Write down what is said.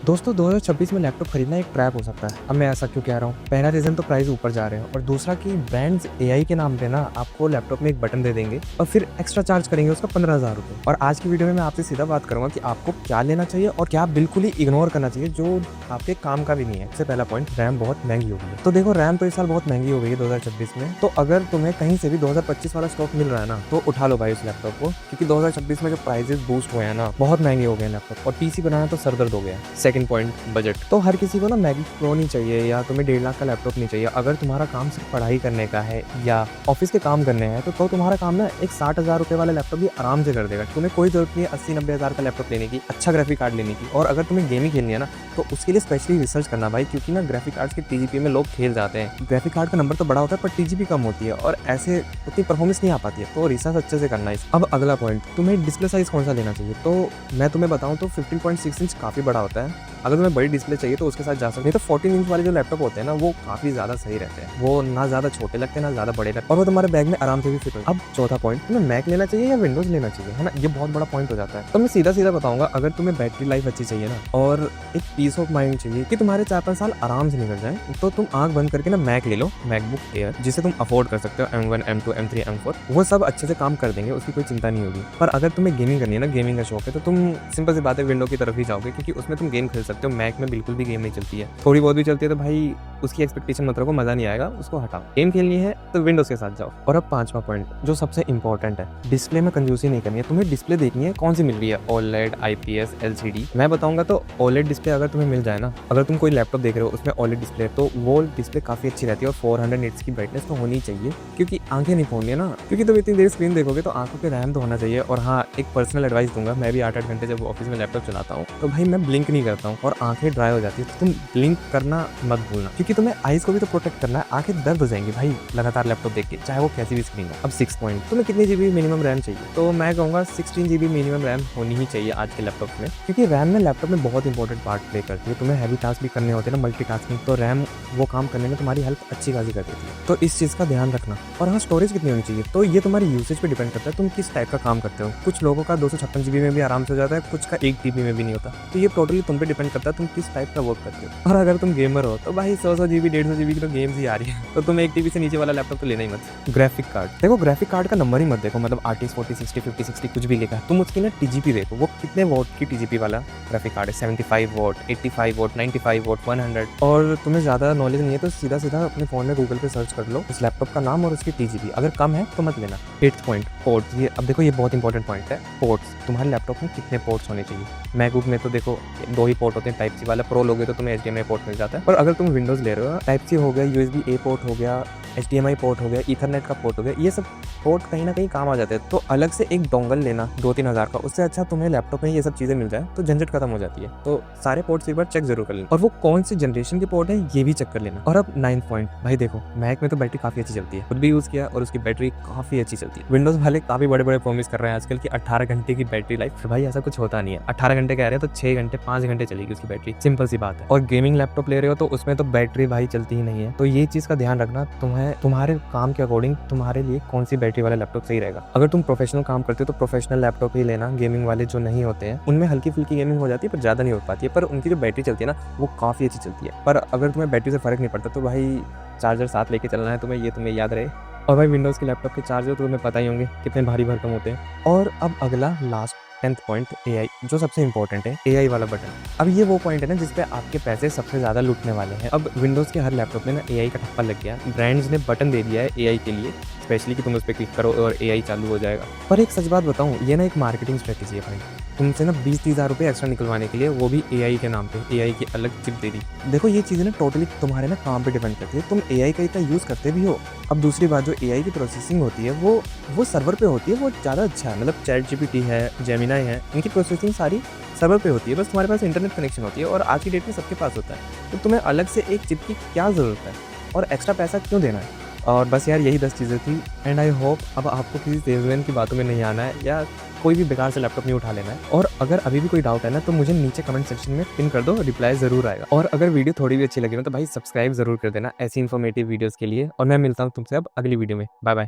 दोस्तों 2026 में लैपटॉप खरीदना एक ट्रैप हो सकता है। अब मैं ऐसा क्यों कह रहा हूँ? पहला रीजन तो प्राइस ऊपर जा रहे हैं और दूसरा कि ब्रांड्स एआई के नाम पे ना आपको लैपटॉप में एक बटन दे देंगे और फिर एक्स्ट्रा चार्ज करेंगे उसका 15,000 रुपये। और आज की वीडियो में मैं आपसे सीधा बात करूंगा कि आपको क्या लेना चाहिए और क्या बिल्कुल ही इग्नोर करना चाहिए जो आपके काम का भी नहीं है। सबसे पहला पॉइंट, रैम बहुत महंगी हो गई है। तो देखो, रैम तो इस साल बहुत महंगी हो गई है 2026 में। तो अगर तुम्हें कहीं से भी 2025 वाला स्टॉक मिल रहा है ना, तो उठा लो भाई उस लैपटॉप को, क्योंकि 2026 में जो प्राइसेस बूस्ट हुए हैं ना, बहुत महंगे हो गए हैं लैपटॉप, और पीसी बनाना तो सरदर्द हो गया है। Second point, budget. तो हर किसी को ना मैगिक प्रो नहीं चाहिए या तुम्हें 1.5 लाख का लैपटॉप नहीं चाहिए। अगर तुम्हारा काम सिर्फ पढ़ाई करने का है या ऑफिस के काम करने हैं तो तुम्हारा काम ना एक 60,000 रुपये वाला लैपटॉप भी आराम से कर देगा। तुम्हें कोई जरूरत नहीं है 80-90 हज़ार का लैपटॉप लेने की, अच्छा ग्राफिक कार्ड लेने की। और अगर तुम्हें गेमिंग खेलनी है ना, तो उसके लिए स्पेशली रिसर्च करना भाई, क्योंकि ना ग्राफिक कार्ड्स के टीजीपी में लोग खेल जाते हैं। ग्राफिक कार्ड का नंबर तो बड़ा होता है पर टीजीपी कम होती है और ऐसे उतनी परफॉर्मेंस नहीं आ पाती है, तो रिसर्च अच्छे से करना है। अब अगला पॉइंट, तुम्हें डिस्प्ले साइज कौन सा लेना चाहिए? तो मैं तुम्हें बताऊं तो 15.6 इंच काफ़ी बड़ा होता है। अगर तुम्हें बड़ी डिस्प्ले चाहिए तो उसके साथ जा सकते हैं। तो 14 इंच वाले जो लैपटॉप होते हैं ना, वो काफ़ी ज़्यादा सही रहते हैं। वो ना ज़्यादा छोटे लगते हैं ना ज़्यादा बड़े लगते हैं और वो तुम्हारे बैग में आराम से भी फिट हो। अब चौथा पॉइंट, तुम्हें मैक लेना चाहिए या विंडोज़ लेना चाहिए, है ना? ये बहुत बड़ा पॉइंट हो जाता है। तो मैं सीधा सीधा बताऊंगा, अगर तुम्हें बैटरी लाइफ अच्छी चाहिए ना और एक पीस ऑफ माइंड चाहिए कि तुम्हारे 4-5 साल आराम से निकल जाए, तो तुम आंख बंद करके ना मैक ले लो, मैकबुक एयर, जिसे तुम अफोर्ड कर सकते हो। M1, M2, M3, M4 वो सब अच्छे से काम कर देंगे, उसकी कोई चिंता नहीं होगी। पर अगर तुम्हें गेमिंग करनी है ना, गेमिंग का शौक है, तो तुम सिंपल सी बात है विंडो की तरफ ही जाओगे, क्योंकि उसमें तुम गेम खेल सकते हो। मैक में बिल्कुल भी गेम नहीं चलती है, थोड़ी बहुत भी चलती है तो भाई उसकी एक्सपेक्टेशन मत रखो, मजा नहीं आएगा, उसको हटाओ। गेम खेलनी है तो विंडोज के साथ जाओ। और अब पांचवा पॉइंट जो सबसे इंपॉर्टेंट है, डिस्प्ले में कंजूसी नहीं करनी है। तुम्हें डिस्प्ले देखनी है कौन सी मिल रही है, OLED, IPS, LCD। मैं बताऊंगा तो OLED डिस्प्ले अगर तुम्हें मिल जाए ना, अगर तुम कोई लैपटॉप देख रहे हो उसमें OLED डिस्प्ले, तो वो डिस्प्ले काफी अच्छी रहती है और 400 निट्स की ब्राइटनेस तो होनी चाहिए, क्योंकि आंखें नहीं फोड़नी है ना। क्योंकि तुम इतनी देर स्क्रीन देखोगे तो आंखों पे रैम तो होना चाहिए। और हाँ, एक पर्सनल एडवाइस दूंगा, मैं भी 8-8 घंटे जब ऑफिस में लैपटॉप चलाता हूँ तो भाई मैं ब्लिंक नहीं करता हूँ और आंखें ड्राई हो जाती है। तो तुम ब्लिंक करना मत भूलना, क्योंकि तुम्हें आईज को भी तो प्रोटेक्ट करना है। आंखें दर्द हो जाएंगी भाई लगातार लैपटॉप देख के, चाहे वो कैसी भी स्क्रीन हो। अब 6 पॉइंट, तुम्हें कितनी जीबी मिनिमम रैम चाहिए? तो मैं कहूँगा 16 जीबी मिनिमम रैम होनी ही चाहिए आज के लैपटॉप में, क्योंकि रैम ने लैपटॉप में बहुत इंपॉर्टेंट पार्ट प्ले करती है। तुम्हें हैवी टास्क भी करने होते हैं ना, मल्टीटास्किंग, तो रैम वो काम करने में तुम्हारी हेल्प अच्छी खासी कर देती है। तो इस चीज़ का ध्यान रखना। और हाँ, स्टोरेज कितनी होनी चाहिए, तो ये तुम्हारी यूसेज पे डिपेंड करता है, तुम किस टाइप का काम करते हो। कुछ लोगों का 256 जीबी में भी आराम से हो जाता है, कुछ का 1 जीबी में भी नहीं होता। तो ये टोटली तुम पे डिपेंड करता है तुम किस टाइप का वर्क करते हो। और अगर तुम गेमर हो तो भाई 100 जीबी 150 जीबी की तो गेम्स ही आ रही है, तो तुम 1 टीबी से नीचे वाला लैपटॉप तो लेना ही मत। ग्राफिक कार्ड देखो, ग्राफिक कार्ड का नंबर ही मत देखो, मतलब RTX 40, 60, 50, 60 कुछ भी लिखा है, तुम उसकी ना टीजीपी देखो, वो कितने वॉट की टीजीपी वाला ग्राफिक कार्ड है। 75 वॉट, 85 वॉट, 95 वॉट, 100। और तुम्हें ज़्यादा नॉलेज नहीं है तो सीधा सीधा अपने फ़ोन में गूगल पे सर्च कर लो उस लैपटॉप का नाम और उसकी टीजीपी, अगर कम है तो मत लेना। 8th point, ports. ये अब देखो, ये बहुत इंपॉर्टेंट पॉइंट है। पोर्ट्स, तुम्हारे लैपटॉप में कितने पोर्ट्स होने चाहिए? मैकबुक में तो देखो 2 ही पोर्ट होते हैं, टाइप सी वाला। प्रो लोगे तो तुम्हें HDMI पोर्ट मिल जाता है, पर अगर तुम विंडोज़ ले रहे हो, टाइप सी हो गया, USB A पोर्ट हो गया, HDMI पोर्ट हो गया, ईथरनेट का पोर्ट हो गया, ये सब पोर्ट कहीं ना कहीं काम आ जाते हैं। तो अलग से एक डोंगल लेना 2-3 हज़ार का, उससे अच्छा तुम्हें लैपटॉप में ये सब चीज़ें मिल जाए तो झंझट खत्म हो जाती है। तो सारे पोर्ट्स एक बार चेक जरूर कर लेना, और वो कौन सी जनरेशन के पोर्ट है ये भी चेक कर लेना। और अब 9th पॉइंट, भाई देखो, मैक में तो बैटरी काफ़ी अच्छी चलती है, खुद भी यूज़ किया और उसकी बैटरी काफ़ी अच्छी चलती है। विंडोज़ वाले काफ़ी बड़े बड़े प्रॉमिस कर रहे हैं आजकल की 18 घंटे की बैटरी लाइफ, फिर भाई ऐसा कुछ होता नहीं है। 18 घंटे कह रहे हैं तो 6 घंटे 5 घंटे चलेगी उसकी बैटरी, सिंपल सी बात है। और गेमिंग लैपटॉप ले रहे हो तो उसमें तो बैटरी भाई चलती ही नहीं है। तो ये चीज़ का ध्यान रखना, तुम्हें तुम्हारे काम के अकॉर्डिंग तुम्हारे लिए कौन सी बैटरी वाला लैपटॉप सही रहेगा। अगर तुम प्रोफेशनल काम करते हो तो प्रोफेशनल लैपटॉप ही लेना। गेमिंग वाले जो नहीं होते हैं उनमें हल्की फुल्की गेमिंग हो जाती है पर ज़्यादा नहीं हो पाती है, पर उनकी जो बैटरी चलती है ना वो काफ़ी अच्छी चलती है। पर अगर तुम्हें बैटरी से फ़र्क नहीं पड़ता तो भाई चार्जर साथ लेके चलना है तुम्हें, ये तुम्हें याद रहे। और भाई विंडोज़ के लैपटॉप के चार्जर तो तुम्हें पता ही होंगे कितने भारी भरकम होते हैं। और अब अगला लास्ट 10th पॉइंट, AI, जो सबसे इंपॉर्टेंट है, AI वाला बटन। अब ये वो पॉइंट है ना जिसपे आपके पैसे सबसे ज़्यादा लूटने वाले हैं। अब विंडोज़ के हर लैपटॉप में ना AI का ठप्पा लग गया, ब्रांड्स ने बटन दे दिया है AI के लिए स्पेशली कि तुम उस पर क्लिक करो और AI चालू हो जाएगा। पर एक सच बात बताऊँ, ये ना एक मार्केटिंग स्ट्रेटेजी है भाई, तुमसे ना 20-30 हज़ार रुपये एक्स्ट्रा निकलवाने के लिए, वो भी AI के नाम पे, AI की अलग चिप दे दी। देखो, ये चीज़ें ना टोटली तुम्हारे ना काम पे डिपेंड करती है, तुम AI का इतना यूज़ करते भी हो। अब दूसरी बात, जो AI की प्रोसेसिंग होती है वो सर्वर पे होती है, वो ज़्यादा अच्छा है। मतलब ChatGPT है, Gemini है, इनकी प्रोसेसिंग सारी सर्वर पे होती है, बस तुम्हारे पास इंटरनेट कनेक्शन होती है और आज की डेट में सबके पास होता है। तो तुम्हें अलग से एक चिप की क्या ज़रूरत है और एक्स्ट्रा पैसा क्यों देना है? और बस यार यही 10 चीज़ें थी। एंड आई होप अब आपको किसी सेल्समैन की बातों में नहीं आना है या कोई भी बेकार से लैपटॉप नहीं उठा लेना है। और अगर अभी भी कोई डाउट है ना तो मुझे नीचे कमेंट सेक्शन में पिन कर दो, रिप्लाई ज़रूर आएगा। और अगर वीडियो थोड़ी भी अच्छी लगी ना तो भाई सब्सक्राइब ज़रूर कर देना ऐसी इन्फॉर्मेटिव वीडियोज़ के लिए। और मैं मिलता हूँ तुमसे अब अगली वीडियो में। Bye bye.